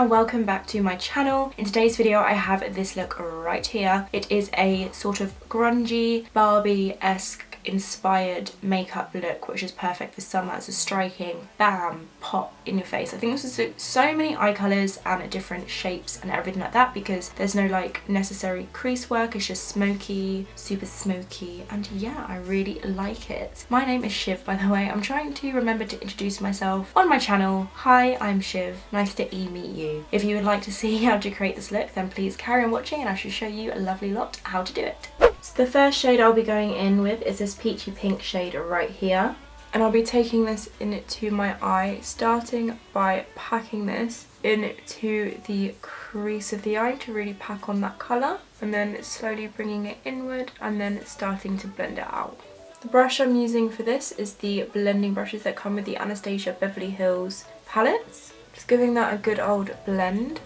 and welcome back to my channel. In today's video I have this look right here. It is a sort of grungy, Barbie-esque inspired makeup look, which is perfect for summer. It's a striking bam pop in your face. I think this is so many eye colours and different shapes and everything like that, because there's no like necessary crease work. It's just smoky, super smoky, and yeah, I really like it. My name is Shiv, by the way. I'm trying to remember to introduce myself on my channel. Hi, I'm Shiv. Nice to meet you. If you would like to see how to create this look, then please carry on watching and I shall show you a lovely lot how to do it. So the first shade I'll be going in with is this peachy pink shade right here. And I'll be taking this into my eye, starting by packing this into the crease of the eye to really pack on that colour, and then slowly bringing it inward and then starting to blend it out. The brush I'm using for this is the blending brushes that come with the Anastasia Beverly Hills palettes. Just giving that a good old blend.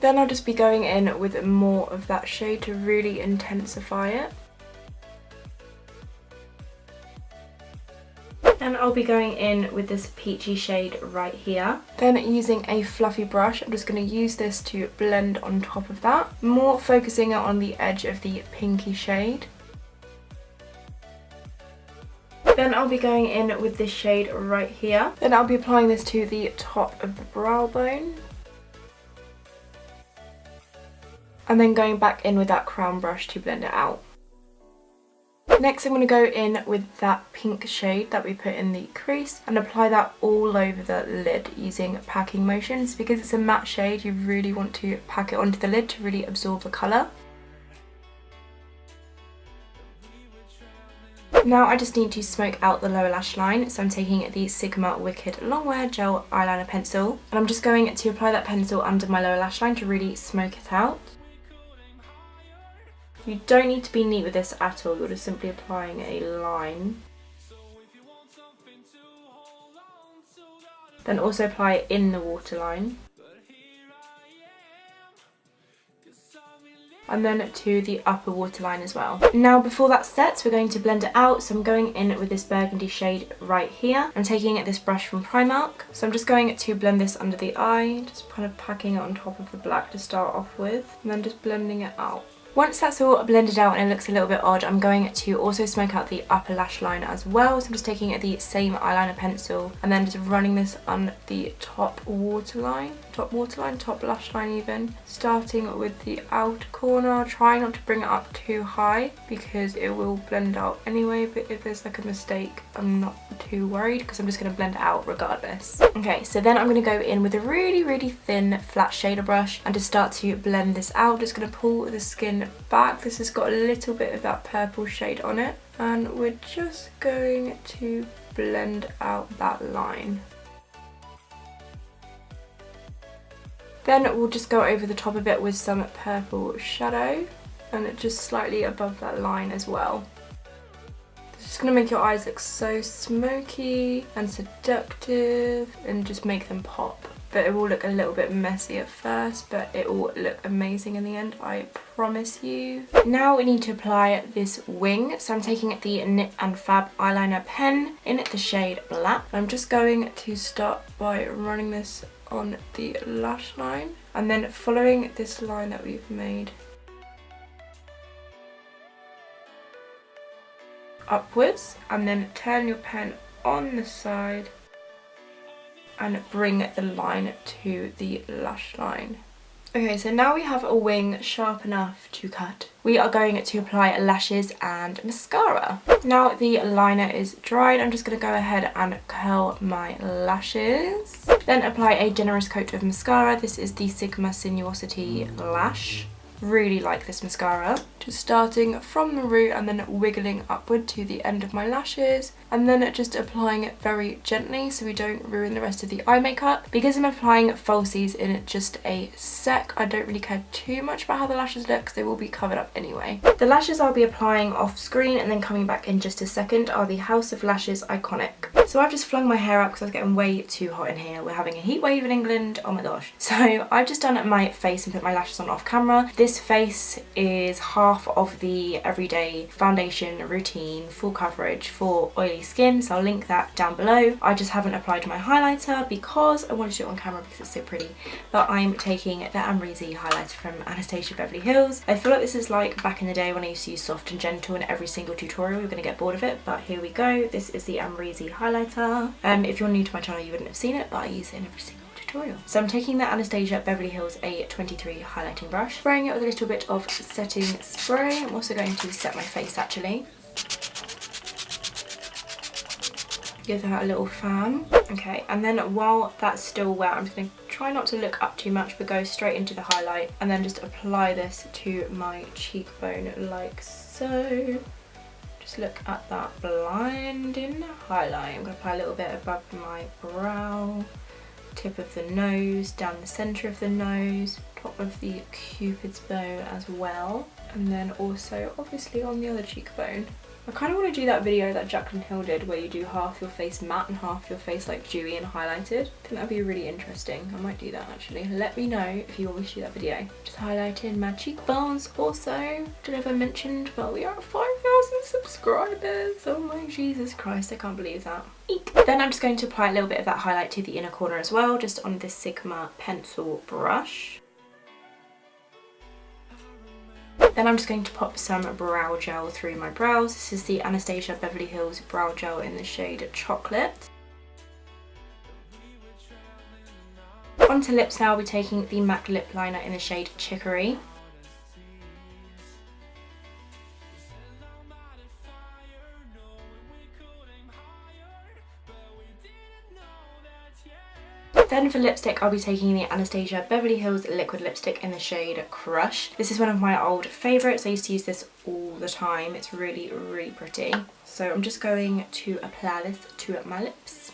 Then I'll just be going in with more of that shade to really intensify it. And I'll be going in with this peachy shade right here. Then using a fluffy brush, I'm just going to use this to blend on top of that, more focusing it on the edge of the pinky shade. Then I'll be going in with this shade right here. Then I'll be applying this to the top of the brow bone. And then going back in with that crown brush to blend it out. Next I'm going to go in with that pink shade that we put in the crease and apply that all over the lid using packing motions. Because it's a matte shade, you really want to pack it onto the lid to really absorb the colour. Now I just need to smoke out the lower lash line, so I'm taking the Sigma Wicked Longwear Gel Eyeliner Pencil. And I'm just going to apply that pencil under my lower lash line to really smoke it out. You don't need to be neat with this at all, you're just simply applying a line. Then also apply it in the waterline. And then to the upper waterline as well. Now before that sets, we're going to blend it out, so I'm going in with this burgundy shade right here. I'm taking this brush from Primark, so I'm just going to blend this under the eye, just kind of packing it on top of the black to start off with, and then just blending it out. Once that's all blended out and it looks a little bit odd, I'm going to also smoke out the upper lash line as well. So I'm just taking the same eyeliner pencil and then just running this on the top waterline, top lash line even. Starting with the outer corner, trying not to bring it up too high because it will blend out anyway, but if there's like a mistake, I'm not too worried because I'm just going to blend it out regardless. Okay, so then I'm going to go in with a really thin flat shader brush and just start to blend this out. Just going to pull the skin back. This has got a little bit of that purple shade on it, and we're just going to blend out that line. Then we'll just go over the top of it with some purple shadow, and it just slightly above that line as well. It's just going to make your eyes look so smoky and seductive and just make them pop. But it will look a little bit messy at first, but it will look amazing in the end, I promise you. Now we need to apply this wing, so I'm taking the Knit and Fab eyeliner pen in the shade Black. I'm just going to start by running this on the lash line and then following this line that we've made upwards, and then turn your pen on the side and bring the line to the lash line. Okay, so now we have a wing sharp enough to cut. We are going to apply lashes and mascara. Now the liner is dried, I'm just going to go ahead and curl my lashes. Then apply a generous coat of mascara. This is the Sigma Sinuosity Lash. Really like this mascara. Just starting from the root and then wiggling upward to the end of my lashes, and then just applying it very gently so we don't ruin the rest of the eye makeup. Because I'm applying falsies in just a sec, I don't really care too much about how the lashes look because they will be covered up anyway. The lashes I'll be applying off screen and then coming back in just a second are the House of Lashes Iconic. So I've just flung my hair up because I was getting way too hot in here. We're having a heat wave in England, oh my gosh. So I've just done my face and put my lashes on off camera. This face is half of the everyday foundation routine full coverage for oily skin, so I'll link that down below. I just haven't applied my highlighter because I wanted to do it on camera because it's so pretty, but I'm taking the Amrezy highlighter from Anastasia Beverly Hills. I feel like this is like back in the day when I used to use Soft and Gentle in every single tutorial. You're gonna get bored of it, but here we go. This is the Amrezy highlighter. If you're new to my channel you wouldn't have seen it, but I use it in every single tutorial. So I'm taking the Anastasia Beverly Hills A23 highlighting brush, spraying it with a little bit of setting spray. I'm also going to set my face actually. Give that a little fan. Okay, and then while that's still wet, I'm just going to try not to look up too much but go straight into the highlight and then just apply this to my cheekbone like so. Just look at that blinding highlight. I'm going to apply a little bit above my brow, tip of the nose, down the centre of the nose, top of the cupid's bow as well, and then also obviously on the other cheekbone. I kind of want to do that video that Jaclyn Hill did where you do half your face matte and half your face like dewy and highlighted. I think that'd be really interesting. I might do that actually. Let me know if you want me to do that video. Just highlighting my cheekbones also. Don't know if I mentioned, but we are at 5,000 subscribers. Oh my Jesus Christ, I can't believe that. Eek. Then I'm just going to apply a little bit of that highlight to the inner corner as well, just on this Sigma pencil brush. Then I'm just going to pop some brow gel through my brows. This is the Anastasia Beverly Hills Brow Gel in the shade Chocolate. Onto lips now, I'll be taking the MAC lip liner in the shade Chicory. Then for lipstick, I'll be taking the Anastasia Beverly Hills liquid lipstick in the shade Crush. This is one of my old favourites. I used to use this all the time. It's really, really pretty. So I'm just going to apply this to my lips.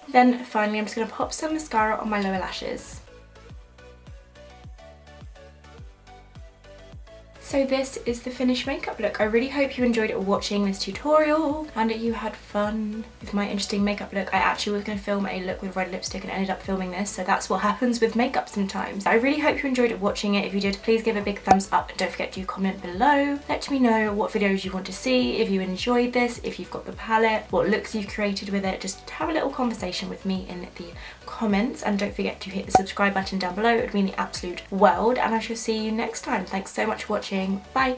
Then finally I'm just going to pop some mascara on my lower lashes. So this is the finished makeup look. I really hope you enjoyed watching this tutorial and that you had fun with my interesting makeup look. I actually was going to film a look with red lipstick and ended up filming this, so that's what happens with makeup sometimes. I really hope you enjoyed watching it. If you did, please give a big thumbs up and don't forget to comment below. Let me know what videos you want to see, if you enjoyed this, if you've got the palette, what looks you've created with it. Just have a little conversation with me in the comments, and don't forget to hit the subscribe button down below. It would mean the absolute world, and I shall see you next time. Thanks so much for watching. Bye!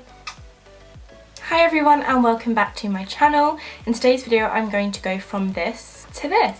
Hi everyone and welcome back to my channel. In today's video I'm going to go from this to this.